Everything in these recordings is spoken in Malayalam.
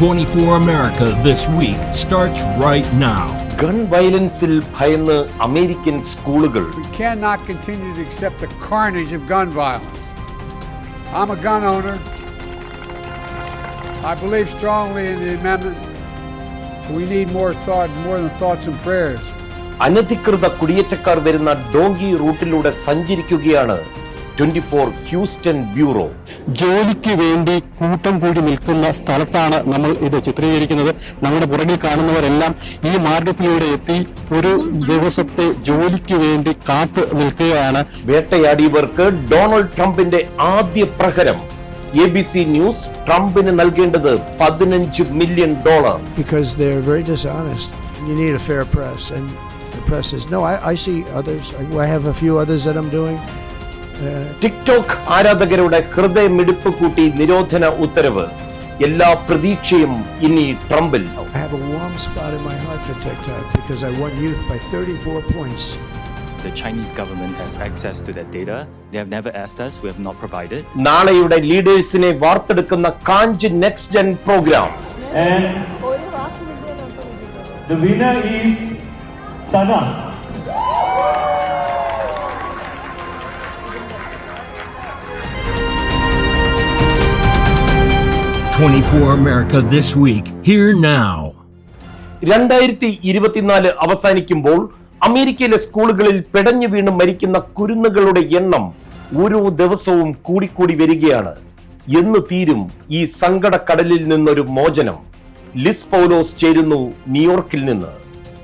24 America This Week starts right now. Gun violence-il ഭയന്ന് അമേരിക്കൻ സ്കൂളുകൾ. We cannot continue to accept the carnage of gun violence. I'm a gun owner. I believe strongly in the amendment. We need more than thoughts and prayers. അനധികൃത കുടിയേറ്റക്കാർ വരുന്ന ഡോങ്കി റൂട്ടിലൂടെ സഞ്ചരിക്കുകയാണ് 24 ഹ്യൂസ്റ്റൺ ബ്യൂറോ. ജോലിക്ക് വേണ്ടി കൂട്ടം കൂടി നിൽക്കുന്ന സ്ഥലത്താണ് നമ്മൾ ഇത് ചിത്രീകരിക്കുന്നത്. നമ്മുടെ പുറകിൽ കാണുന്നവരെല്ലാം ഈ മാർഗത്തിലൂടെ എത്തി ഒരു ദിവസത്തെ ജോലിക്ക് വേണ്ടി കാത്തു നിൽക്കുകയാണ്. വേട്ടയാടിയവർക്ക് ഡൊണാൾഡ് ട്രംപിന്റെ ആദ്യ പ്രഹരം. ABC ന്യൂസ് ട്രംപിന് നൽകേണ്ടത് $15 million. Because they're very dishonest. You need a fair press, and the press is no. I see others. I have a few others that I'm doing. TikTok ആരാധകരുടെ ഹൃദയമിടിപ്പ് കൂട്ടി നിരോധന ഉത്തരവ്. എല്ലാ പ്രതീക്ഷയും ഇനി ട്രംപിൽ. I have a warm spot in my heart for TikTok because I won youth by 34 points. The Chinese government has access to that data. They have never asked us. We have not provided. നാളെയുടെ ലീഡേഴ്സിനെ വാർത്തെടുക്കുന്ന KANJ next gen programme. And the winner is Sana. America This Week, here now. 2024 അവസാനിക്കുമ്പോൾ അമേരിക്കയിലെ സ്കൂളുകളിൽ പെടഞ്ഞു വീണ് മരിക്കുന്ന കുരുന്നുകളുടെ എണ്ണം ഓരോ ദിവസവും കൂടിക്കൂടി വരികയാണ്. എന്ന് തീരും ഈ സങ്കടക്കടലിൽ നിന്നൊരു മോചനം? ലിസ് പൗലോസ് ചേരുന്നു ന്യൂയോർക്കിൽ നിന്ന്.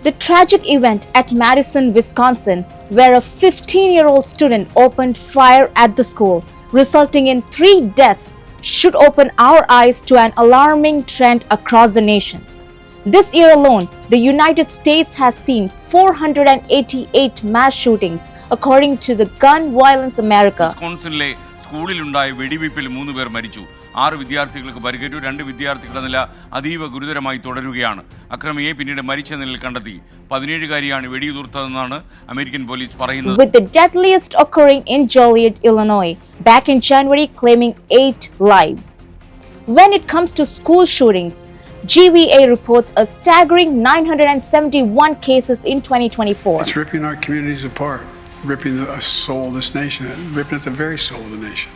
The tragic event at Madison, Wisconsin, where a 15-year-old student opened fire at the school, resulting in 3 deaths, should open our eyes to an alarming trend across the nation. This year alone, the United States has seen 488 mass shootings, according to the Gun Violence America. വിസ്കോൺസിനിലെ സ്കൂളിലുണ്ടായ വെടിവയ്പിൽ 3 പേർ മരിച്ചു. 6 വിദ്യാർത്ഥികൾക്ക് പരിക്കേറ്റു. 2 വിദ്യാർത്ഥികളുടെ നില അതീവ ഗുരുതരമായി തുടരുകയാണ്. അക്രമിയെ പിന്നീട് മരിച്ച നിലയിൽ കണ്ടെത്തി. 17-കാരിയാണ് വെടിയുതിർത്തതെന്നാണ് അമേരിക്കൻ പോലീസ് പറയുന്നത്. With the deadliest occurring in Joliet, Illinois, back in January, claiming 8 lives. When it comes to school shootings, GVA reports a staggering 971 cases in 2024. It's ripping our communities apart, ripping the soul of this nation, ripping at the very soul of the nation.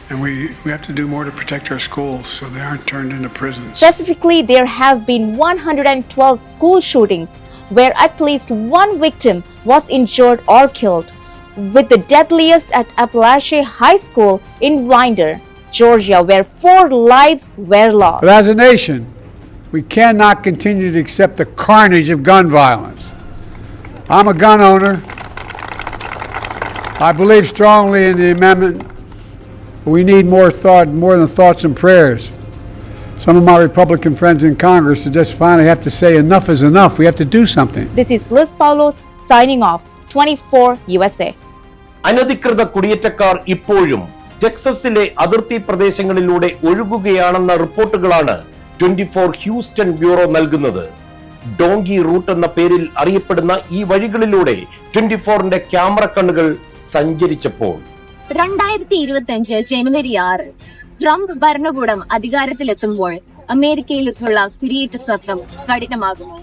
And we have to do more to protect our schools so they aren't turned into prisons. Specifically, there have been 112 school shootings where at least one victim was injured or killed, with the deadliest at Appalachian High School in Winder, Georgia, where 4 lives were lost. But as a nation, we cannot continue to accept the carnage of gun violence. I'm a gun owner. I believe strongly in the amendment. We need more than thoughts and prayers. Some of my Republican friends in Congress just finally have to say enough is enough. We have to do something. This is Liz Paulos signing off. 24 USA. അനധികൃത കുടിയേറ്റക്കാർ ഇപ്പോഴും ടെക്സസിലെ അതിർത്തി പ്രദേശങ്ങളിലൂടെ ഒഴുകുകയാണെന്ന റിപ്പോർട്ടുകളാണ് 24 ഹ്യൂസ്റ്റൺ ബ്യൂറോ നൽകുന്നത്. ഡോങ്കി റൂട്ട് എന്ന പേരിൽ അറിയപ്പെടുന്ന ഈ വഴികളിലൂടെ 24ന്റെ ക്യാമറ കണ്ണുകൾ സഞ്ചരിച്ചപ്പോൾ 2025 ജനുവരി 6 ട്രംപ് ഭരണകൂടം അധികാരത്തിലെത്തുമ്പോൾ അമേരിക്കയിലേക്കുള്ള കുടിയേറ്റ സ്വപ്നം കഠിനമാകുന്നു.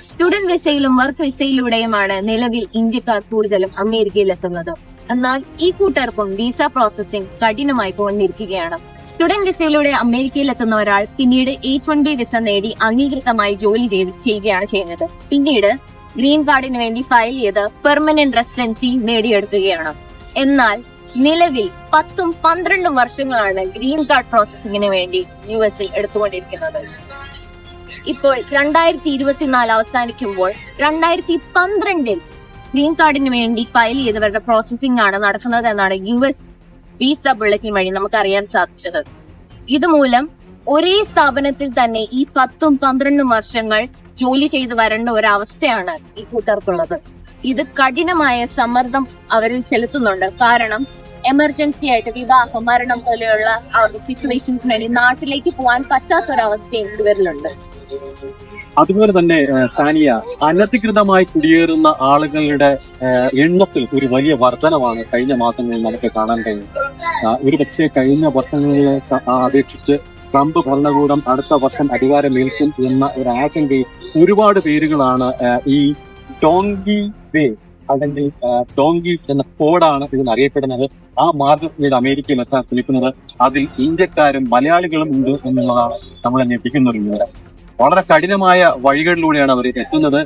സ്റ്റുഡന്റ് വിസയിലും വർക്ക് വിസയിലൂടെയുമാണ് നിലവിൽ ഇന്ത്യക്കാർ കൂടുതലും അമേരിക്കയിലെത്തുന്നത്. എന്നാൽ ഈ കൂട്ടർക്കും വിസ പ്രോസസിംഗ് കഠിനമായി പോന്നിരിക്കുകയാണ്. സ്റ്റുഡന്റ് വിസയിലൂടെ അമേരിക്കയിലെത്തുന്ന ഒരാൾ പിന്നീട് H-1B വിസ നേടി അംഗീകൃതമായി ജോലി ചെയ്യുകയാണ് ചെയ്യുന്നത്. പിന്നീട് ഗ്രീൻ കാർഡിന് വേണ്ടി ഫയൽ ചെയ്ത് പെർമനന്റ് റെസിഡൻസി നേടിയെടുക്കുകയാണ്. എന്നാൽ നിലവിൽ 10-12 വർഷങ്ങളാണ് ഗ്രീൻ കാർഡ് പ്രോസസിംഗിന് വേണ്ടി US-ൽ എടുത്തുകൊണ്ടിരിക്കുന്നത്. ഇപ്പോൾ 2024 അവസാനിക്കുമ്പോൾ 2012 ഗ്രീൻ കാർഡിന് വേണ്ടി ഫയൽ ചെയ്തവരുടെ പ്രോസസിംഗ് ആണ് നടക്കുന്നത് എന്നാണ് US വിസ ബുള്ളറ്റിൻ വഴി നമുക്ക് അറിയാൻ സാധിച്ചത്. ഇതുമൂലം ഒരേ സ്ഥാപനത്തിൽ തന്നെ ഈ 10-12 വർഷങ്ങൾ ജോലി ചെയ്തു വരേണ്ട ഒരവസ്ഥയാണ് ഈ കൂട്ടർക്കുള്ളത്. ഇത് കഠിനമായ സമ്മർദ്ദം അവരിൽ ചെലുത്തുന്നുണ്ട്. കാരണം എമർജൻസി ആയിട്ട് വിവാഹം, മരണം പോലെയുള്ള സിറ്റുവേഷൻസ് വേണ്ടി നാട്ടിലേക്ക് പോകാൻ പറ്റാത്തൊരവസ്ഥയും ഇവരിലുണ്ട്. അതുപോലെ തന്നെ സാനിയ, അനധികൃതമായി കുടിയേറുന്ന ആളുകളുടെ എണ്ണത്തിൽ ഒരു വലിയ വർധനമാണ് കഴിഞ്ഞ മാസങ്ങളിൽ നമുക്ക് കാണാൻ കഴിയുന്നത്. ഒരു പക്ഷേ കഴിഞ്ഞ വർഷങ്ങളെ അപേക്ഷിച്ച് ട്രംപ് ഭരണകൂടം അടുത്ത വർഷം അധികാരമേൽക്കും എന്ന ഒരു ആശങ്കയിൽ ഒരുപാട് പേരുകളാണ് ഈ ഡോങ്കി വേ അല്ലെങ്കിൽ ഡോങ്കി എന്ന കോഡാണ് ഇതിനറിയപ്പെടുന്നത്. ആ മാർഗത്തിൽ അമേരിക്കയിൽ എത്താൻ ശ്രമിക്കുന്നത്. അതിൽ ഇന്ത്യക്കാരും മലയാളികളും ഉണ്ട് എന്നുള്ളതാണ് നമ്മളെ ഞെട്ടിക്കുന്ന ഒരു വിവരം. വളരെ കഠിനമായ വഴികളിലൂടെയാണ് അവർ എത്തുന്നത്.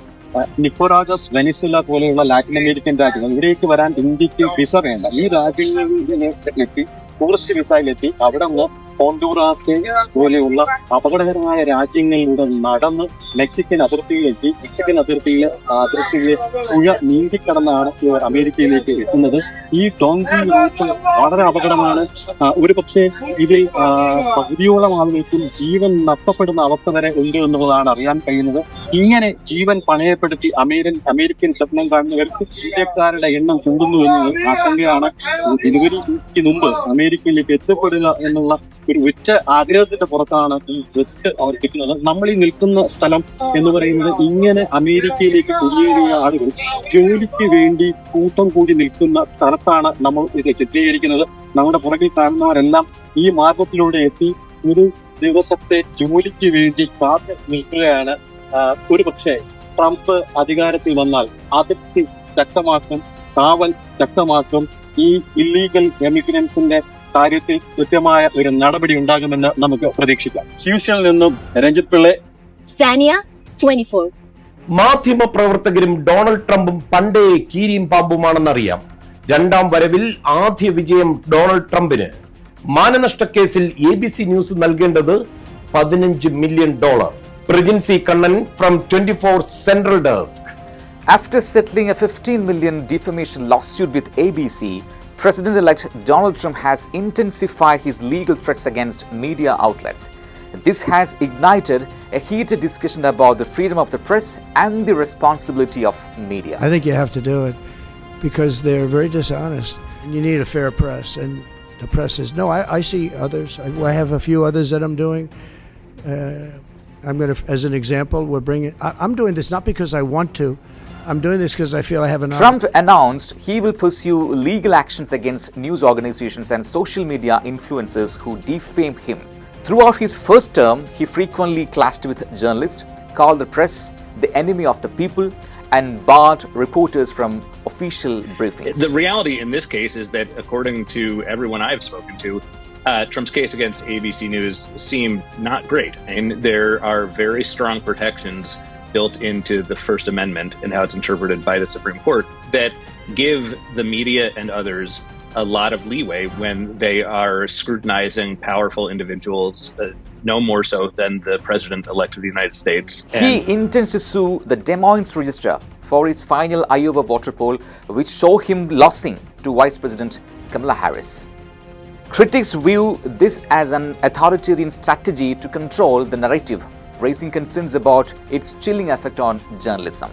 നിക്കോറാഗസ്, വെനിസുല പോലെയുള്ള ലാറ്റിൻ അമേരിക്കൻ രാജ്യങ്ങൾ, ഇവിടേക്ക് വരാൻ ഇന്ത്യക്ക് വിസ വേണ്ട. ഈ രാജ്യങ്ങളിലെത്തി ടൂറിസ്റ്റ് വിസയിലെത്തി അവിടെ നിന്ന് ഹോണ്ടുറാസ് പോലെയുള്ള അപകടകരമായ രാജ്യങ്ങളിലൂടെ നടന്ന് മെക്സിക്കൻ അതിർത്തിയിലെത്തി. മെക്സിക്കൻ അതിർത്തിയിലെ പുഴ നീന്തിക്കടന്നാണ് ഇവർ അമേരിക്കയിലേക്ക് എത്തുന്നത്. ഈ ഡോങ്കി റൂട്ട് വളരെ അപകടമാണ്. ഒരു പക്ഷേ ഇതിൽ പകുതിയോളം ആളുകൾക്കും ജീവൻ നഷ്ടപ്പെടുന്ന അവസ്ഥ വരെ ഉണ്ട് എന്നുള്ളതാണ് അറിയാൻ കഴിയുന്നത്. ഇങ്ങനെ ജീവൻ പണയപ്പെടുത്തി അമേരിക്കൻ സ്വപ്നം കാണുന്നവർക്ക് ഇന്ത്യക്കാരുടെ എണ്ണം കൂടുന്നു എന്നുള്ള ആശങ്കയാണ്. ജനുവരിക്ക് മുമ്പ് അമേരിക്കയിലേക്ക് എത്തപ്പെടുക എന്നുള്ള ഒരു ഒറ്റ ആഗ്രഹത്തിന്റെ പുറത്താണ് ഈ റിസ്ക് അവർ കിട്ടുന്നത്. നമ്മൾ ഈ നിൽക്കുന്ന സ്ഥലം എന്ന് പറയുന്നത് ഇങ്ങനെ അമേരിക്കയിലേക്ക് കുടിയേറിയ ആളുകൾ ജോലിക്ക് വേണ്ടി കൂട്ടം കൂടി നിൽക്കുന്ന സ്ഥലത്താണ് നമ്മൾ ഇത് ചിത്രീകരിക്കുന്നത്. നമ്മുടെ പുറകിൽ കാണുന്നവരെല്ലാം ഈ മാർഗത്തിലൂടെ എത്തി ഒരു ദിവസത്തെ ജോലിക്ക് വേണ്ടി കാത്തു നിൽക്കുകയാണ്. ഒരു പക്ഷേ ട്രംപ് അധികാരത്തിൽ വന്നാൽ അതിർത്തി ശക്തമാക്കും, കാവൽ ശക്തമാക്കും. ഈ ഇല്ലീഗൽ എമിഗ്രൻസിന്റെ കാര്യത്തിൽ കൃത്യമായ ഒരു നടപടി ഉണ്ടാകുമെന്ന് നമുക്ക് പ്രതീക്ഷിക്കാം. ഹ്യൂസ്റ്റണിൽ നിന്നും രഞ്ജിത്ത് പിള്ളെ, സാനിയ 24. മാധ്യമ പ്രവർത്തകരും ഡൊണാൾഡ് ട്രംപും പണ്ടേ കീരിയും പാമ്പുമാണെന്നറിയാം. രണ്ടാം വരവിൽ ആദ്യ വിജയം ഡൊണാൾഡ് ട്രംപിന്. മാനനഷ്ട കേസിൽ ABC ന്യൂസ് നൽകേണ്ടത് $15 million. Prajinsi Kannan from 24 central desk. After settling a $15 million defamation lawsuit with ABC, President-elect Donald Trump has intensified his legal threats against media outlets. This has ignited a heated discussion about the freedom of the press and the responsibility of media. I think you have to do it because they're very dishonest. You need a fair press, and the press is no. I see others. I have a few others that I'm doing. I'm going to, as an example, I'm doing this not because I want to. I'm doing this because I feel I have an. Trump announced he will pursue legal actions against news organizations and social media influencers who defame him. Throughout his first term, he frequently clashed with journalists, called the press the enemy of the people, and barred reporters from official briefings. The reality in this case is that, according to everyone I've spoken to, Trump's case against ABC News seemed not great, and there are very strong protections built into the First Amendment and how it's interpreted by the Supreme Court that give the media and others a lot of leeway when they are scrutinizing powerful individuals, no more so than the President-elect of the United States. He intends to sue the Des Moines Register for his final Iowa voter poll, which show him losing to Vice President Kamala Harris. Critics view this as an authoritarian strategy to control the narrative, raising concerns about its chilling effect on journalism.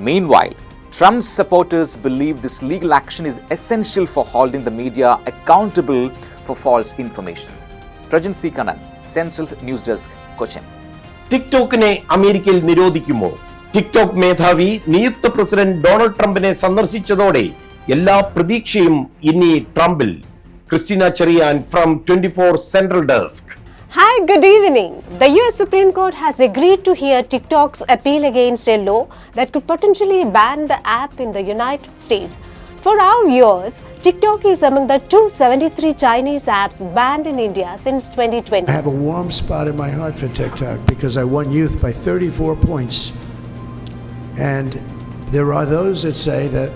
Meanwhile, Trump's supporters believe this legal action is essential for holding the media accountable for false information. Prajansi Kannan, Central News Desk, Cochin. ടിക്ടോക്കിനെ അമേരിക്കയിൽ നിരോധിക്കുമോ? ടിക്ടോക്ക് മേധാവി നിയുക്ത പ്രസിഡന്റ് ഡൊണാൾഡ് ട്രംപിനെ സന്ദർശിച്ചതോടെ എല്ലാ പ്രതീക്ഷയും ഇനി ട്രംപിൽ. Christina Cherian from 24 central desk. Hi, good evening. The US Supreme Court has agreed to hear TikTok's appeal against a law that could potentially ban the app in the United States. For our viewers, TikTok is among the 273 Chinese apps banned in India since 2020. I have a warm spot in my heart for TikTok because I won youth by 34 points. And there are those that say that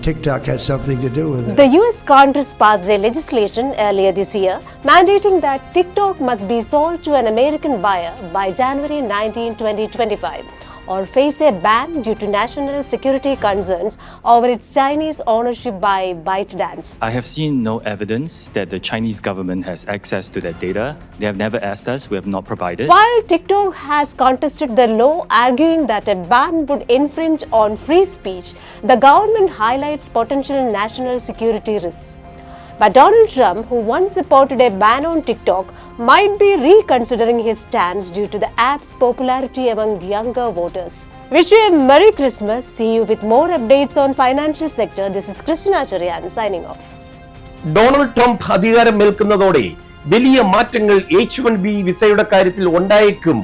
TikTok had something to do with it. The US Congress passed a legislation earlier this year mandating that TikTok must be sold to an American buyer by January 19, 2025, or face a ban due to national security concerns over its Chinese ownership by ByteDance. I have seen no evidence that the Chinese government has access to that data. They have never asked us. We have not provided. While TikTok has contested the law, arguing that a ban would infringe on free speech, the government highlights potential national security risks. But Donald Trump, who once supported a ban on TikTok, might be reconsidering his stance due to the app's popularity among younger voters. Wish you a Merry Christmas. See you with more updates on financial sector. This is Christina Cherian signing off. Donald Trump അധികാരമേൽക്കുന്നതോടെ വലിയ മാറ്റങ്ങൾ H-1B വിസയുടെ കാര്യത്തിൽ ഉണ്ടായേക്കും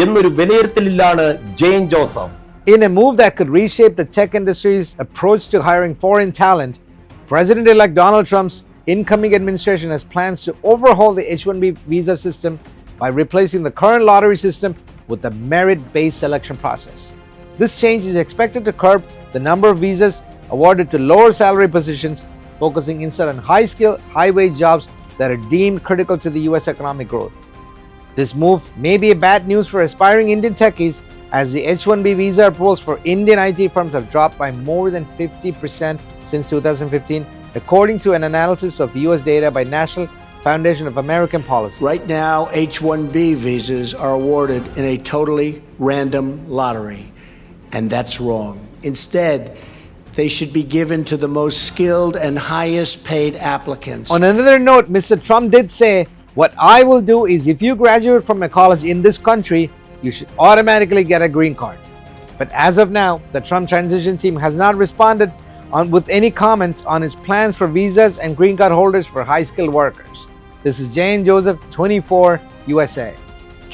എന്നൊരു വിലയിരുത്തലിലാണ് Jain Joseph. In a move that could reshape the tech industry's approach to hiring foreign talent, President-elect Donald Trump's incoming administration has plans to overhaul the H-1B visa system by replacing the current lottery system with a merit-based selection process. This change is expected to curb the number of visas awarded to lower salary positions, focusing instead on high-skill, high-wage jobs that are deemed critical to the U.S. economic growth. This move may be a bad news for aspiring Indian techies, as the H-1B visa approvals for Indian IT firms have dropped by more than 50% since 2015, according to an analysis of U.S. data by National Foundation of American Policy. Right now, H-1B visas are awarded in a totally random lottery, and that's wrong. Instead, they should be given to the most skilled and highest paid applicants. On another note, Mr. Trump did say, "What I will do is if you graduate from a college in this country, you should automatically get a green card." But as of now, the Trump transition team has not responded with any comments on its plans for visas and green card holders for high-skilled workers. This is Jane Joseph, 24 USA.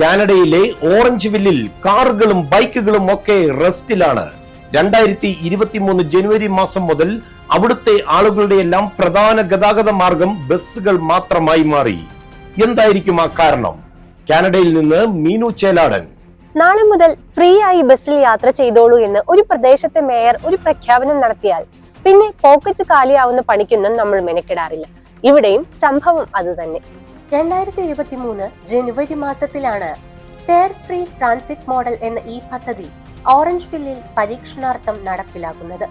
കാനഡയിലെ ഓറഞ്ച് വില്ലിൽ കാറുകളും ബൈക്കുകളും ഒക്കെ റെസ്റ്റിലാണ്. 2023 ജനുവരി മാസം മുതൽ അവിടുത്തെ ആളുകളുടെ എല്ലാം പ്രധാന ഗതാഗത മാർഗം ബസ്സുകൾ മാത്രമായി മാറി. എന്തായിരിക്കും ആ കാരണം? കാനഡയിൽ നിന്ന് മീനു ചേലാടൻ. നാളെ മുതൽ ഫ്രീ ആയി ബസ്സിൽ യാത്ര ചെയ്തോളൂ എന്ന് ഒരു പ്രദേശത്തെ മേയർ ഒരു പ്രഖ്യാപനം നടത്തിയാൽ പിന്നെ പോക്കറ്റ് കാലിയാവുന്ന പണിക്കൊന്നും നമ്മൾ മെനക്കെടാറില്ല. ഇവിടെയും സംഭവം അതുതന്നെ. 2023 ജനുവരി മാസത്തിലാണ് ഫെയർ ഫ്രീ ട്രാൻസിറ്റ് മോഡൽ എന്ന ഈ പദ്ധതി ഓറഞ്ച് വില്ലിൽ പരീക്ഷണാർത്ഥം നടപ്പിലാക്കുന്നത്.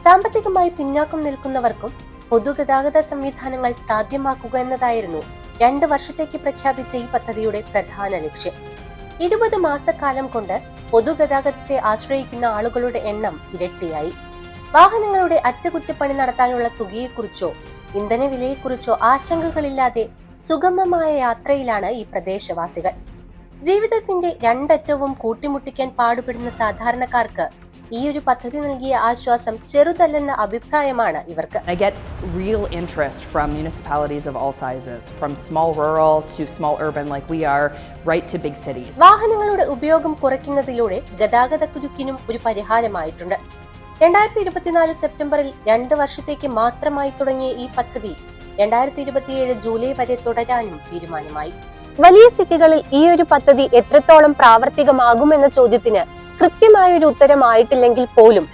സാമ്പത്തികമായി പിന്നാക്കം നിൽക്കുന്നവർക്കും പൊതുഗതാഗത സംവിധാനങ്ങൾ സാധ്യമാക്കുക എന്നതായിരുന്നു 2 വർഷത്തേക്ക് പ്രഖ്യാപിച്ച ഈ പദ്ധതിയുടെ പ്രധാന ലക്ഷ്യം. 20 മാസക്കാലം കൊണ്ട് പൊതുഗതാഗതത്തെ ആശ്രയിക്കുന്ന ആളുകളുടെ എണ്ണം ഇരട്ടിയായി. വാഹനങ്ങളുടെ അറ്റകുറ്റപ്പണി നടത്താനുള്ള തുകയെക്കുറിച്ചോ ഇന്ധന വിലയെക്കുറിച്ചോ ആശങ്കകളില്ലാതെ സുഗമമായ യാത്രയിലാണ് ഈ പ്രദേശവാസികൾ. ജീവിതത്തിന്റെ രണ്ടറ്റവും കൂട്ടിമുട്ടിക്കാൻ പാടുപെടുന്ന സാധാരണക്കാർക്ക് ഈ ഒരു പദ്ധതി നൽകിയ ആശ്വാസം ചെറുതല്ലെന്ന അഭിപ്രായമാണ് ഇവർക്ക്. I get real interest from municipalities of all sizes, from small rural to small urban like we are, right to big cities. വാഹനങ്ങളുടെ ഉപയോഗം കുറയ്ക്കുന്നതിലൂടെ ഗതാഗത കുരുക്കിനും ഒരു പരിഹാരമായിട്ടുണ്ട്. 2024 സെപ്റ്റംബറിൽ 2 വർഷത്തേക്ക് മാത്രമായി തുടങ്ങിയ ഈ പദ്ധതി 2027 ജൂലൈ വരെ തുടരാനും തീരുമാനമായി. വലിയ സിറ്റികളിൽ ഈ ഒരു പദ്ധതി എത്രത്തോളം പ്രാവർത്തികമാകുമെന്ന ചോദ്യത്തിന് കൃത്യമായൊരു ഉത്തരമായിട്ടില്ലെങ്കിൽ പോലും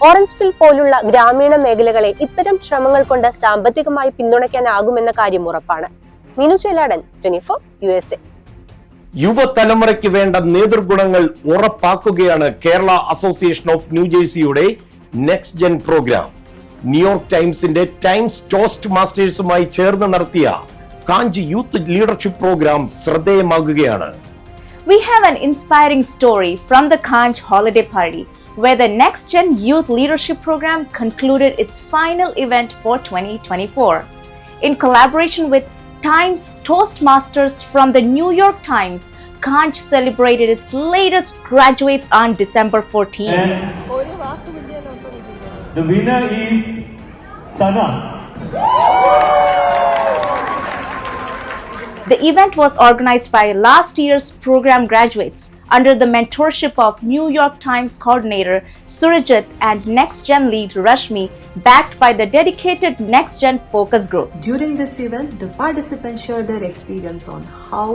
ഓറഞ്ച് വിൽ പോലുള്ള ഗ്രാമീണ മേഖലകളെ ഇത്തരം ശ്രമങ്ങൾ കൊണ്ട് സാമ്പത്തികമായി പിന്തുണയ്ക്കാനാകുമെന്ന കാര്യം ഉറപ്പാണ്. മീനു ചേലാടൻ, 24 USA. യുവതലമുറയ്ക്ക് വേണ്ട നേതൃഗുണങ്ങൾ ഉറപ്പാക്കുകയാണ് കേരള അസോസിയേഷൻ ഓഫ് ന്യൂജേഴ്സിയുടെ നെക്സ്റ്റ് ജെൻ പ്രോഗ്രാം. ന്യൂയോർക്ക് ടൈംസിന്റെ ടൈംസ് ടോസ്റ്റ് മാസ്റ്റേഴ്സുമായി ചേർന്ന് നടത്തിയ കാഞ്ചി യൂത്ത് ലീഡർഷിപ്പ് പ്രോഗ്രാം ശ്രദ്ധേയമാകുകയാണ്. We have an inspiring story from the Kanj holiday party, where the Next Gen Youth Leadership Program concluded its final event for 2024. In collaboration with Times Toastmasters from the New York Times, Kanj celebrated its latest graduates on December 14. The winner is Sana. The event was organized by last year's program graduates under the mentorship of New York Times coordinator Surajit and Next Gen lead Rashmi, backed by the dedicated Next Gen focus group. During this event, the participants shared their experience on how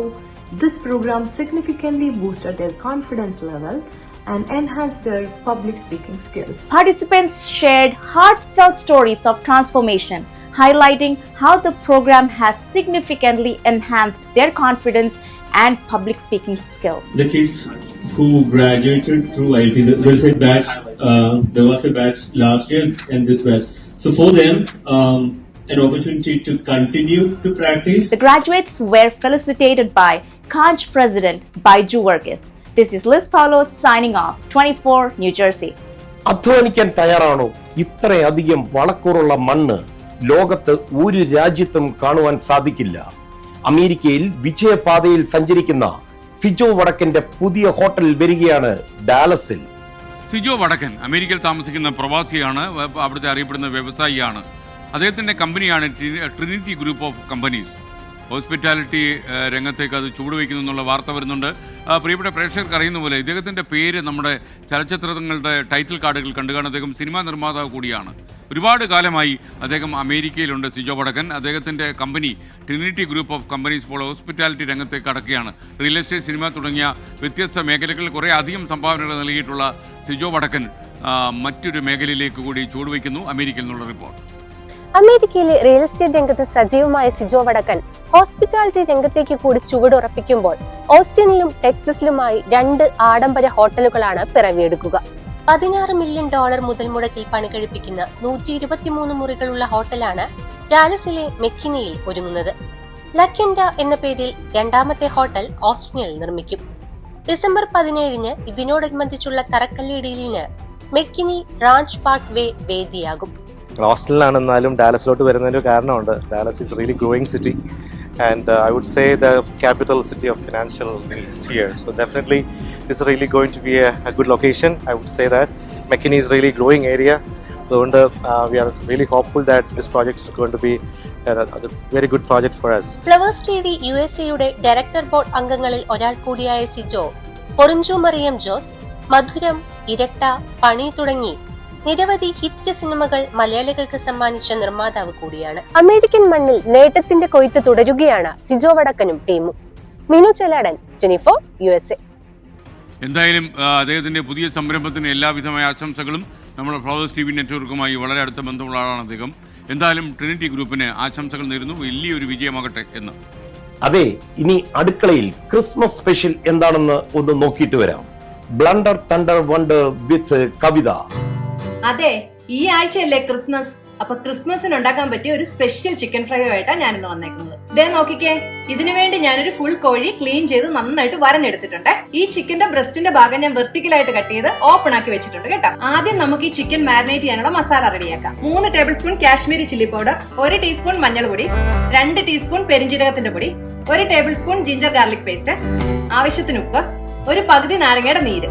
this program significantly boosted their confidence level and enhanced their public speaking skills. Participants shared heartfelt stories of transformation, highlighting how the program has significantly enhanced their confidence and public speaking skills. The kids who graduated through IIT, there's a batch, there was a batch last year and this batch. So for them, an opportunity to continue to practice. The graduates were felicitated by Kanj President Baiju Varghese. This is Liz Paulo signing off, 24 New Jersey. അധ്വാനിക്കാൻ തയ്യാറാണോ? ഇത്രയധികം വളക്കൂറുള്ള മണ്ണ് ലോകത്ത് ഒരു രാജ്യത്തും കാണുവാൻ സാധിക്കില്ല. അമേരിക്കയിൽ വിജയപാതയിൽ സഞ്ചരിക്കുന്ന സിജോ വടക്കന്റെ പുതിയ ഹോട്ടൽ വരികയാണ് ഡാലസിൽ. സിജോ വടക്കൻ അമേരിക്കയിൽ താമസിക്കുന്ന പ്രവാസിയാണ്, അവിടുത്തെ അറിയപ്പെടുന്ന വ്യവസായിയാണ്. അദ്ദേഹത്തിന്റെ കമ്പനിയാണ് Trinity group of companies. Hospitality രംഗത്തേക്ക് അത് ചുവടുവയ്ക്കുന്നു എന്നുള്ള വാർത്ത വരുന്നുണ്ട്. പ്രിയപ്പെട്ട പ്രേക്ഷകർക്ക് അറിയുന്ന പോലെ ഇദ്ദേഹത്തിൻ്റെ പേര് നമ്മുടെ ചലച്ചിത്രങ്ങളുടെ ടൈറ്റിൽ കാർഡുകൾ കണ്ടുകാണ്. അദ്ദേഹം സിനിമാ നിർമ്മാതാവ് കൂടിയാണ്. ഒരുപാട് കാലമായി അദ്ദേഹം അമേരിക്കയിലുണ്ട്. സിജോ വടക്കൻ അദ്ദേഹത്തിൻ്റെ company Trinity group of companies ഇപ്പോൾ ഹോസ്പിറ്റാലിറ്റി രംഗത്തേക്ക് കടക്കുകയാണ്. റിയൽ എസ്റ്റേറ്റ്, സിനിമ തുടങ്ങിയ വ്യത്യസ്ത മേഖലകളിൽ കുറേ അധികം സംഭാവനകൾ നൽകിയിട്ടുള്ള സിജോ വടക്കൻ മറ്റൊരു മേഖലയിലേക്ക് കൂടി ചുവടുവയ്ക്കുന്നു. അമേരിക്കയിൽ നിന്നുള്ള റിപ്പോർട്ട്. അമേരിക്കയിലെ റിയൽ എസ്റ്റേറ്റ് രംഗത്ത് സജീവമായ സിജോ വടക്കൻ ഹോസ്പിറ്റാലിറ്റി രംഗത്തേക്ക് കൂടി ചുവടുറപ്പിക്കുമ്പോൾ ഓസ്റ്റിനിലും ടെക്സസിലുമായി 2 ആഡംബര ഹോട്ടലുകളാണ് പിറവിയെടുക്കുക. $16 മില്യൺ മുതൽ മുടക്കിൽ പണി കഴിപ്പിക്കുന്ന 123 മുറികളുള്ള ഹോട്ടലാണ് ഡാലസിലെ മെക്കിനിയിൽ ഒരുങ്ങുന്നത്. ലക്കൻഡ എന്ന പേരിൽ 2ാമത്തെ ഹോട്ടൽ ഓസ്റ്റിനിൽ നിർമ്മിക്കും. ഡിസംബർ 17 ഇതിനോടനുബന്ധിച്ചുള്ള തറക്കല്ലിടലിന് മെക്കിനി റാഞ്ച് പാർക്ക് വേ വേദിയാകും. ഓസ്റ്റിനിലാണെന്നാലും ഡാലസിലോട്ട് വരുന്നതിന് കാരണമുണ്ട്. Dallas is really growing city and I would say the capital city of financial needs here. So definitely this is really going to be a good location. I would say that McKinney is really growing area. So we are really hopeful that this project is going to be a very good project for us. Flowers TV യുഎസ്എയുടെ ഡയറക്ടർ ബോർഡ് അംഗങ്ങളിൽ ഒരാൾ കൂടിയായ സിജോ പൊറിഞ്ചു മറിയം ജോസ്, മധുരം, ഇരട്ട, പണി തുടങ്ങി നിരവധി ഹിറ്റ് സിനിമകൾ മലയാളികൾക്ക് സമ്മാനിച്ച നിർമ്മാതാവ് കൂടിയാണ്. അമേരിക്കൻ മണ്ണിൽ നേട്ടത്തിന്റെ കൊയ്ത്ത് തുടരുകയാണ് സിജോ വടക്കനും ടീമും. മീനു ചെലാടൻ, 24 USA. എന്തായാലും അദ്ദേഹത്തിൻ്റെ പുതിയ സംരംഭത്തിന് എല്ലാവിധമായ ആശംസകളും. നമ്മുടെ ഫ്ലവേഴ്സ് ടി വി നെറ്റ്വർക്കുമായി വളരെ അടുത്ത ബന്ധമുള്ള ആളാണ് അദ്ദേഹം. എന്തായാലും ട്രിനിറ്റി ഗ്രൂപ്പിന് ആശംസകൾ നേരുന്നു. വലിയൊരു വിജയമാകട്ടെ എന്ന്. അതെ, ഇനി അടുക്കളയിൽ ക്രിസ്മസ് സ്പെഷ്യൽ എന്താണെന്ന് ഒന്ന് നോക്കിയിട്ട് വരാം. ബ്ലണ്ടർ തണ്ടർ വണ്ടർ വിത്ത് കവിത. അതെ, ഈ ആഴ്ചയല്ലേ ക്രിസ്മസ്. അപ്പൊ ക്രിസ്മസിന് ഉണ്ടാക്കാൻ പറ്റിയ ഒരു സ്പെഷ്യൽ ചിക്കൻ ഫ്രൈ ആയിട്ടാണ് ഞാനിന്ന് വന്നേക്കുന്നത്. ഇതേ നോക്കിക്കേ, ഇതിനു വേണ്ടി ഞാനൊരു ഫുൾ കോഴി ക്ലീൻ ചെയ്ത് നന്നായിട്ട് വരഞ്ഞെടുത്തിട്ടുണ്ട്. ഈ ചിക്കന്റെ ബ്രസ്റ്റിന്റെ ഭാഗം ഞാൻ വെർട്ടിക്കലായിട്ട് കട്ട് ചെയ്ത് ഓപ്പൺ ആക്കി വെച്ചിട്ടുണ്ട് കേട്ടോ. ആദ്യം നമുക്ക് ഈ ചിക്കൻ മാരിനേറ്റ് ചെയ്യാനുള്ള മസാല റെഡിയാക്കാം. 3 table spoon Kashmiri chilli powder, 1 teaspoon മഞ്ഞൾപ്പൊടി, 2 ടീസ്പൂൺ പെരിഞ്ജീരകത്തിന്റെ പൊടി, 1 table spoon ginger garlic paste, ആവശ്യത്തിന് ഉപ്പ്, 1 പകുതി നാരങ്ങയുടെ നീര്.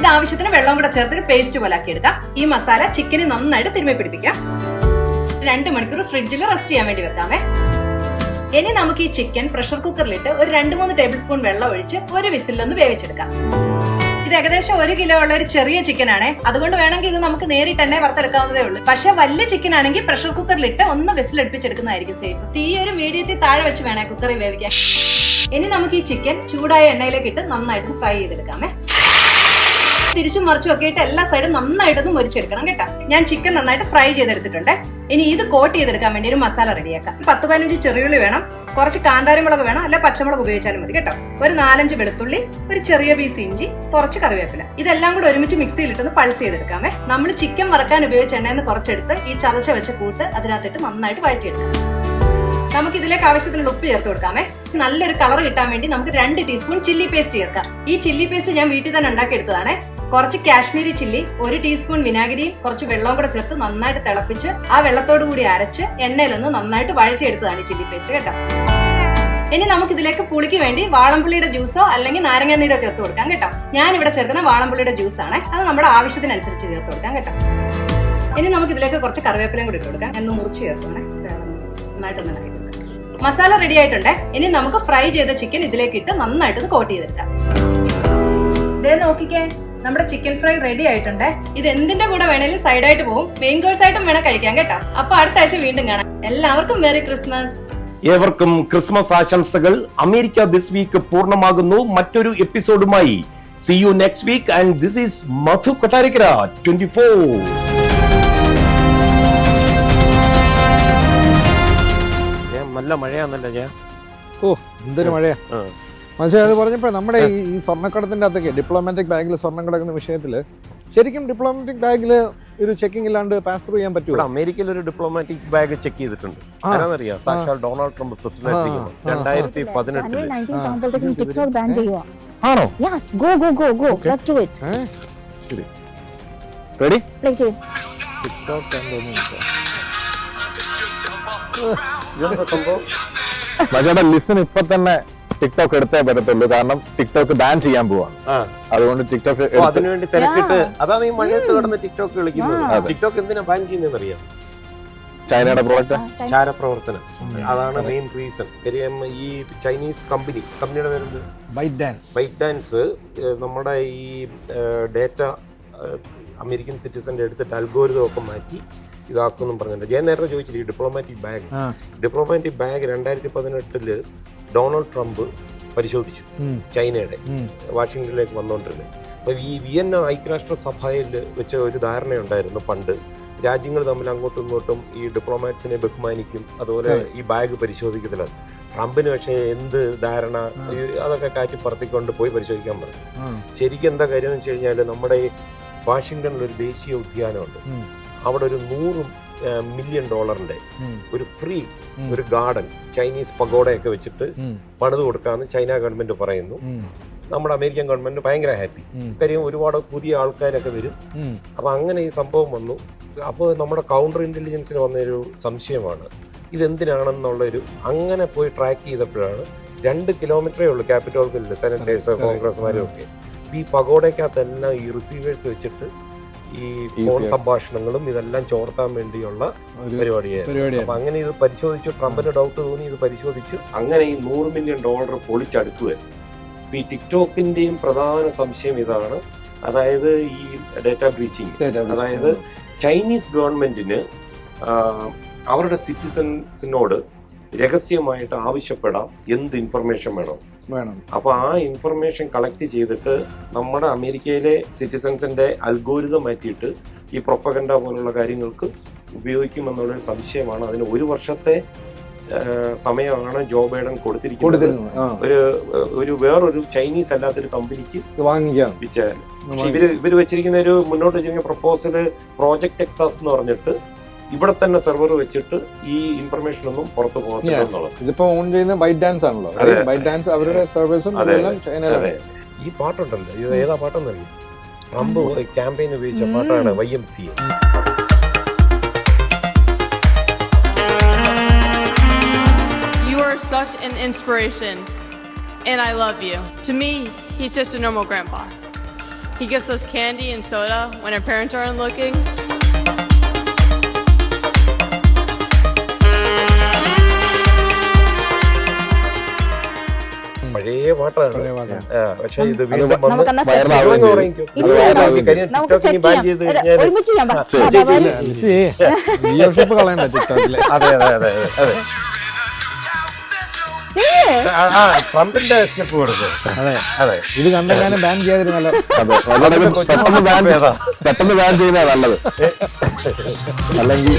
ഇത് ആവശ്യത്തിന് വെള്ളം കൂടെ ചേർത്തിട്ട് പേസ്റ്റ് പോലെ ആക്കി എടുക്കാം. ഈ മസാല ചിക്കന് നന്നായിട്ട് തിരുമ്മി പിടിപ്പിക്കാം. 2 മണിക്കൂർ ഫ്രിഡ്ജിൽ റെസ്റ്റ് ചെയ്യാൻ വേണ്ടി വെക്കാമേ. ഇനി നമുക്ക് ഈ ചിക്കൻ പ്രഷർ കുക്കറിലിട്ട് ഒരു 2-3 ടേബിൾ സ്പൂൺ വെള്ളം ഒഴിച്ച് 1 വിസിലൊന്ന് വേവിച്ചെടുക്കാം. ഇത് ഏകദേശം 1 കിലോ ഉള്ള ഒരു ചെറിയ ചിക്കൻ ആണ്. അതുകൊണ്ട് വേണമെങ്കിൽ ഇത് നമുക്ക് നേരിട്ട് തന്നെ വറുത്തെടുക്കാവുന്നതേ ഉള്ളൂ. പക്ഷെ വലിയ ചിക്കൻ ആണെങ്കിൽ പ്രഷർ കുക്കറിലിട്ട് 1 വിസിൽ എടുപ്പിച്ചെടുക്കുന്നതായിരിക്കും സേഫ്. തീ ഒരു മീഡിയത്തിൽ താഴെ വെച്ച് വേണേ കുക്കറിൽ വേവിക്കാൻ. ഇനി നമുക്ക് ഈ ചിക്കൻ ചൂടായ എണ്ണയിലേക്ക് ഇട്ട് നന്നായിട്ട് ഫ്രൈ ചെയ്തെടുക്കാമേ. തിരിച്ചും മറിച്ചും ഒക്കെ ഇട്ട് എല്ലാ സൈഡും നന്നായിട്ടൊന്ന് മുരിച്ചെടുക്കണം കേട്ടോ. ഞാൻ ചിക്കൻ നന്നായിട്ട് ഫ്രൈ ചെയ്തെടുത്തിട്ടുണ്ട്. ഇനി ഇത് കോട്ട് ചെയ്തെടുക്കാൻ വേണ്ടി ഒരു മസാല റെഡിയാക്കാം. 10-15 ചെറിയുള്ളി വേണം, കുറച്ച് കാന്താരിമുളക് വേണം, അല്ല പച്ചമുളക് ഉപയോഗിച്ചാലും മതി കേട്ടോ. ഒരു 4-5 വെളുത്തുള്ളി, ഒരു ചെറിയ പീസ് ഇഞ്ചി, കുറച്ച് കറിവേപ്പില. ഇതെല്ലാം കൂടെ ഒരുമിച്ച് മിക്സിയിലിട്ടൊന്ന് പൾസ് ചെയ്തെടുക്കാമേ. നമ്മൾ ചിക്കൻ വറക്കാൻ ഉപയോഗിച്ച എണ്ണയെന്ന് കുറച്ചെടുത്ത് ഈ ചതച്ച വെച്ച കൂട്ട് അതിനകത്തിട്ട് നന്നായിട്ട് വഴറ്റിയെടുക്കാം. നമുക്ക് ഇതിലേക്ക് ആവശ്യത്തിനുള്ള ഉപ്പ് ചേർത്ത് കൊടുക്കാമേ. നല്ലൊരു കളർ കിട്ടാൻ വേണ്ടി നമുക്ക് 2 ടീസ്പൂൺ ചില്ലി പേസ്റ്റ് ചേർക്കാം. ഈ ചില്ലി പേസ്റ്റ് ഞാൻ വീട്ടിൽ തന്നെ ഉണ്ടാക്കിയെടുത്തതാണ്. കുറച്ച് കാശ്മീരി ചില്ലി, 1 ടീസ്പൂൺ വിനാഗിരിയും കുറച്ച് വെള്ളവും കൂടെ ചേർത്ത് നന്നായിട്ട് തിളപ്പിച്ച് ആ വെള്ളത്തോടു കൂടി അരച്ച് എണ്ണയിലൊന്ന് നന്നായിട്ട് വഴറ്റിയെടുത്തതാണ് ഈ ചില്ലി പേസ്റ്റ് കേട്ടോ. ഇനി നമുക്ക് ഇതിലേക്ക് പുളിക്ക് വേണ്ടി വാളംപുള്ളിയുടെ ജ്യൂസോ അല്ലെങ്കിൽ നാരങ്ങാനീരോ ചേർത്ത് കൊടുക്കാം കേട്ടോ. ഞാൻ ഇവിടെ ചേർക്കുന്ന വാളംപുള്ളിയുടെ ജ്യൂസ് ആണ്. അത് നമ്മുടെ ആവശ്യത്തിനനുസരിച്ച് ചേർത്ത് കൊടുക്കാം കേട്ടോ. ഇനി നമുക്ക് ഇതിലേക്ക് കുറച്ച് കറിവേപ്പിലയും കൂടി ഇട്ട് കൊടുക്കാം. എന്ന് മുറിച്ച് ചേർത്തോണേ. നന്നായിട്ടൊന്ന് ഇളക്കി. മസാല റെഡി ആയിട്ടുണ്ട്. ഇനി നമുക്ക് ഫ്രൈ ചെയ്ത ചിക്കൻ ഇതിലേക്ക് ഇട്ട് നന്നായിട്ട് കോട്ട് ചെയ്തെടുക്കാം. ഇതേ നോക്കിക്കേ, നമ്മുടെ ചിക്കൻ ഫ്രൈ റെഡി ആയിട്ടുണ്ട്. ഇത് എന്തിന്റെ കൂടെ വേണേലും സൈഡായിട്ട് പോകും. മെയിൻ കോഴ്സ് ആയിട്ടും വേണം കഴിക്കാൻ കേട്ടോ. അപ്പൊ അടുത്ത ആഴ്ച വീണ്ടും കാണാം. എല്ലാവർക്കും മെറി ക്രിസ്മസ്. ഏവർക്കും ക്രിസ്മസ് ആശംസകൾ. അമേരിക്ക ദിസ് വീക്ക് പൂർണ്ണമാകുന്നു. മറ്റൊരു എപ്പിസോഡുമായി see you next week and this is Madhu Kotarikara 24. നല്ല മഴയാന്നല്ലോ ഞാൻ. എന്തൊരു മഴയാ മനസ്സിലായി. അത് പറഞ്ഞപ്പോൾ നമ്മുടെ ഈ സ്വർണ്ണക്കടത്തിന്റെ അകത്തൊക്കെ ഡിപ്ലോമാറ്റിക് ബാഗിൽ സ്വർണ്ണം കിടക്കുന്ന വിഷയത്തിൽ ശരിക്കും ഡിപ്ലോമാറ്റിക് ബാഗിൽ ഒരു ചെക്കിംഗ് ഇല്ലാണ്ട് പാസ് ത്രൂ ചെയ്യാൻ പറ്റുമോ? അമേരിക്കയിൽ ഒരു ഡിപ്ലോമാറ്റിക് ബാഗ് ചെക്ക് ചെയ്തിട്ടുണ്ട്. അറിയാം, സാക്ഷാൽ ഡൊണാൾഡ് ട്രംപ് പ്രസിഡന്റ് 2018 ആണോ? ശരി, റെഡി? മജയുടെ ലിസ്റ്റിന് ഇപ്പൊ തന്നെ ടിക്ടോക്ക് എടുത്തേ പറ്റത്തുള്ളൂ. കാരണം ടിക്ടോക്ക് ബാൻ ചെയ്യാൻ പോവാണ്. അതുകൊണ്ട് ടിക്ടോക്ക് അതിനുവേണ്ടി തിരക്കിട്ട് അതാണ് ഈ മഴയത്ത് കിടന്ന് ടിക്ടോക്ക് കളിക്കുന്നത്. ടിക്ടോക്ക് എന്തിനാ ബാൻ ചെയ്യുന്നതെന്ന് അറിയാം. ചൈനയുടെ പ്രോഡക്റ്റ് ചാരപ്രവർത്തനം. അതാണ് മെയിൻ റീസൺ. കാര്യം ഈ ചൈനീസ് കമ്പനിയുടെ പേര് ബൈറ്റ് ഡാൻസ് നമ്മുടെ ഈ ഡേറ്റ അമേരിക്കൻ സിറ്റിസന്റെ എടുത്തിട്ട് അൽഗോരിതം ഒക്കെ മാറ്റി ഇതാക്കുമെന്നും പറഞ്ഞിട്ടുണ്ട്. ഞാൻ നേരത്തെ ചോദിച്ചില്ല, ഈ ഡിപ്ലോമാറ്റിക് ബാഗ് 2018 ഡൊണാൾഡ് ട്രംപ് പരിശോധിച്ചു ചൈനയുടെ വാഷിംഗ്ടണിലേക്ക് വന്നുകൊണ്ടിരുന്നത്. അപ്പോൾ ഈ വിയന്ന ഐക്യരാഷ്ട്ര സഭയിൽ വെച്ച ഒരു ധാരണയുണ്ടായിരുന്നു പണ്ട്, രാജ്യങ്ങൾ തമ്മിൽ അങ്ങോട്ടും ഇങ്ങോട്ടും ഈ ഡിപ്ലോമാറ്റ്സിനെ ബഹുമാനിക്കും, അതുപോലെ ഈ ബാഗ് പരിശോധിക്കത്തില്ല. ട്രംപിന് പക്ഷേ എന്ത് ധാരണ, അതൊക്കെ കാറ്റി പറത്തിക്കൊണ്ട് പോയി പരിശോധിക്കാൻ പറഞ്ഞു. ശരിക്കും എന്താ കാര്യം എന്ന് വെച്ച് കഴിഞ്ഞാൽ, നമ്മുടെ ഈ വാഷിംഗ്ടണിൽ ഒരു ദേശീയ ഉദ്യാനമുണ്ട്. അവിടെ ഒരു $100 മില്യൺ ഒരു ഫ്രീ ഒരു ഗാർഡൻ ചൈനീസ് പഗോഡയൊക്കെ വെച്ചിട്ട് പണിത് കൊടുക്കാമെന്ന് ചൈന ഗവൺമെന്റ് പറയുന്നു. നമ്മുടെ അമേരിക്കൻ ഗവൺമെന്റ് ഭയങ്കര ഹാപ്പി. കാര്യം ഒരുപാട് പുതിയ ആൾക്കാരൊക്കെ വരും. അപ്പൊ അങ്ങനെ ഈ സംഭവം വന്നു. അപ്പോൾ നമ്മുടെ കൗണ്ടർ ഇന്റലിജൻസിന് വന്നൊരു സംശയമാണ് ഇതെന്തിനാണെന്നുള്ളൊരു, അങ്ങനെ പോയി ട്രാക്ക് ചെയ്തപ്പോഴാണ് 2 കിലോമീറ്ററേ ഉള്ളൂ ക്യാപിറ്റോൾ ഹില്ലിൽ സെനറ്റേഴ്സോ കോൺഗ്രസ്മാരും ഒക്കെ ഈ പഗോഡയ്ക്കകത്തെല്ലാം ഈ റിസീവേഴ്സ് വെച്ചിട്ട് ഈ ഫോൺ സംഭാഷണങ്ങളും ഇതെല്ലാം ചോർത്താൻ വേണ്ടിയുള്ള പരിപാടിയായിരുന്നു. അപ്പൊ അങ്ങനെ ഇത് പരിശോധിച്ചു. ട്രംപിന് ഡൗട്ട് തോന്നി, ഇത് പരിശോധിച്ചു. അങ്ങനെ ഈ $100 മില്യൺ പൊളിച്ചടുക്കുമായിരുന്നു. ഈ ടിക്ടോക്കിന്റെയും പ്രധാന സംശയം ഇതാണ്, അതായത് ഈ ഡേറ്റ ബ്രീച്ചിങ്. അതായത് ചൈനീസ് ഗവൺമെന്റിന് അവരുടെ സിറ്റിസൺസിനോട് രഹസ്യമായിട്ട് ആവശ്യപ്പെടാം എന്ത് ഇൻഫർമേഷൻ വേണം. അപ്പൊ ആ ഇൻഫർമേഷൻ കളക്ട് ചെയ്തിട്ട് നമ്മുടെ അമേരിക്കയിലെ സിറ്റിസൺസിന്റെ അൽഗോരിതം മാറ്റിയിട്ട് ഈ പ്രൊപ്പഗൻഡ പോലുള്ള കാര്യങ്ങൾക്ക് ഉപയോഗിക്കുമെന്നുള്ളൊരു സംശയമാണ്. അതിന് 1 വർഷത്തെ സമയമാണ് ജോ ബൈഡൻ കൊടുത്തിരിക്കുന്നത്. ഒരു വേറൊരു ചൈനീസ് അല്ലാത്തൊരു കമ്പനിക്ക് വാങ്ങിക്കാം. ഇവര് വെച്ചിരിക്കുന്ന ഒരു മുന്നോട്ട് വെച്ചിരിക്കുന്ന പ്രപ്പോസല് പ്രോജക്ട് എക്സാസ് എന്ന് പറഞ്ഞിട്ട് ഇവിടെ തന്നെ സെർവർ വെച്ചിട്ട് ഈ ഇൻഫർമേഷൻ ഒന്നും പുറത്തു പോകത്തില്ല. ഇതിപ്പോ ഓൺ ചെയ്യുന്ന ബൈറ്റ് ഡാൻസ് ആണല്ലോ. ബൈറ്റ് ഡാൻസ് അവരുടെ സർവീസും ഈ പാട്ടുണ്ടല്ലോ, ഇത് ഏതാ പാട്ടെന്നറിയാം? ട്രംപ് ക്യാമ്പയിൻ ഉപയോഗിച്ച പാട്ടാണ് YMCA. You are such an inspiration and I love you. To me, he's just a normal grandpa. He gives us candy and soda when our parents aren't looking. പഴയ പാട്ടാണ്. പക്ഷെ ഇത് വീണ്ടും ട്രംപിന്റെ സ്റ്റെപ്പ് കൊടുക്കും. അതെ, ഇത് കണ്ടെങ്ങാനും ബാൻ ചെയ്യാതിരുന്നല്ലോ. പെട്ടെന്ന് ബാൻ ചെയ്യുന്നതാ നല്ലത്. അല്ലെങ്കിൽ